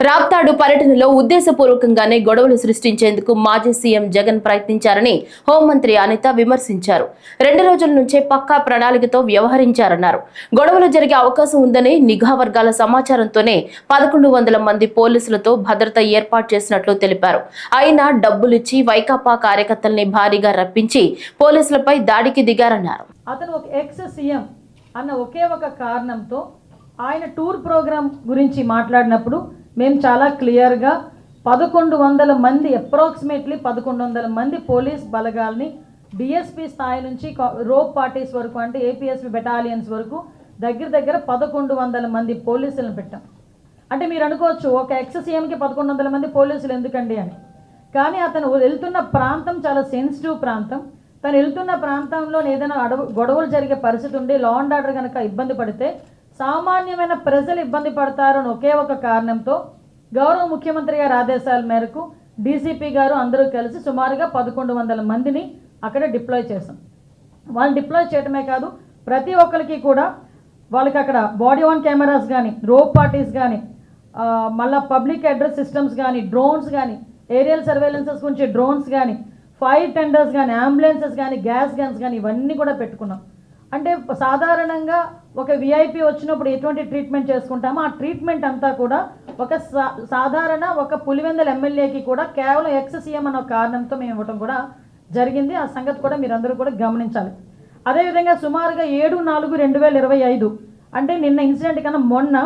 రాప్తాడు పర్యటనలో ఉద్దేశపూర్వకంగానే గొడవలు సృష్టించేందుకు మాజీ సీఎం జగన్ ప్రయత్నించారని హోంమంత్రి అనిత విమర్శించారు. 2 రోజుల నుంచే పక్కా ప్రణాళికతో వ్యవహరించారన్నారు. గొడవలు జరిగే అవకాశం ఉందని నిఘా వర్గాల సమాచారంతోనే 1100 మంది పోలీసులతో భద్రత ఏర్పాటు చేసినట్లు తెలిపారు. అయినా డబ్బులిచ్చి వైకాపా కార్యకర్తల్ని భారీగా రప్పించి పోలీసులపై దాడికి దిగారన్నారు. అతను ఒక ఎక్స్ సీఎం అన్న ఒకే ఒక కారణంతో ఆయన టూర్ ప్రోగ్రాం గురించి మాట్లాడినప్పుడు మేము చాలా క్లియర్గా 1100 మంది అప్రాక్సిమేట్లీ 1100 మంది పోలీస్ బలగాల్ని డిఎస్పీ స్థాయి నుంచి రోప్ పార్టీస్ వరకు అంటే ఏపీఎస్పీ బెటాలియన్స్ వరకు దగ్గర 1100 మంది పోలీసులను పెట్టాం. అంటే మీరు అనుకోవచ్చు ఒక ఎక్స్ సీఎంకి 1100 మంది పోలీసులు ఎందుకండి అని. కానీ అతను వెళ్తున్న ప్రాంతం చాలా సెన్సిటివ్ ప్రాంతం. తను వెళ్తున్న ప్రాంతంలో ఏదైనా గొడవలు జరిగే పరిస్థితి ఉండి లా అండ్ ఆర్డర్ కనుక ఇబ్బంది పడితే సామాన్యమైన ప్రజలు ఇబ్బంది పడతారు అని ఒకే ఒక కారణంతో గౌరవ ముఖ్యమంత్రి గారి ఆదేశాల మేరకు డీసీపీ గారు అందరూ కలిసి సుమారుగా 1100 మందిని అక్కడ డిప్లాయ్ చేశాం. వాళ్ళు డిప్లాయ్ చేయడమే కాదు, ప్రతి ఒక్కరికి కూడా వాళ్ళకి అక్కడ బాడీ ఆన్ కెమెరాస్ కానీ, రోప్ పార్టీస్ కానీ, మళ్ళీ పబ్లిక్ అడ్రస్ సిస్టమ్స్ కానీ, డ్రోన్స్ కానీ, ఏరియల్ సర్వేలెన్సెస్ గురించి డ్రోన్స్ కానీ, ఫైర్ టెండర్స్ కానీ, అంబులెన్సెస్ కానీ, గ్యాస్ గన్స్ కానీ ఇవన్నీ కూడా పెట్టుకున్నాం. అంటే సాధారణంగా ఒక విఐపి వచ్చినప్పుడు ఎటువంటి ట్రీట్మెంట్ చేసుకుంటామో ఆ ట్రీట్మెంట్ అంతా కూడా ఒక సాధారణ ఒక పులివెందుల ఎమ్మెల్యేకి కూడా కేవలం ఎక్స్ సీఎం అన్న కారణంతో మేము ఇవ్వటం కూడా జరిగింది. ఆ సంగతి కూడా మీరందరూ కూడా గమనించాలి. అదేవిధంగా సుమారుగా 7/4/2025 అంటే నిన్న ఇన్సిడెంట్ కన్నా మొన్న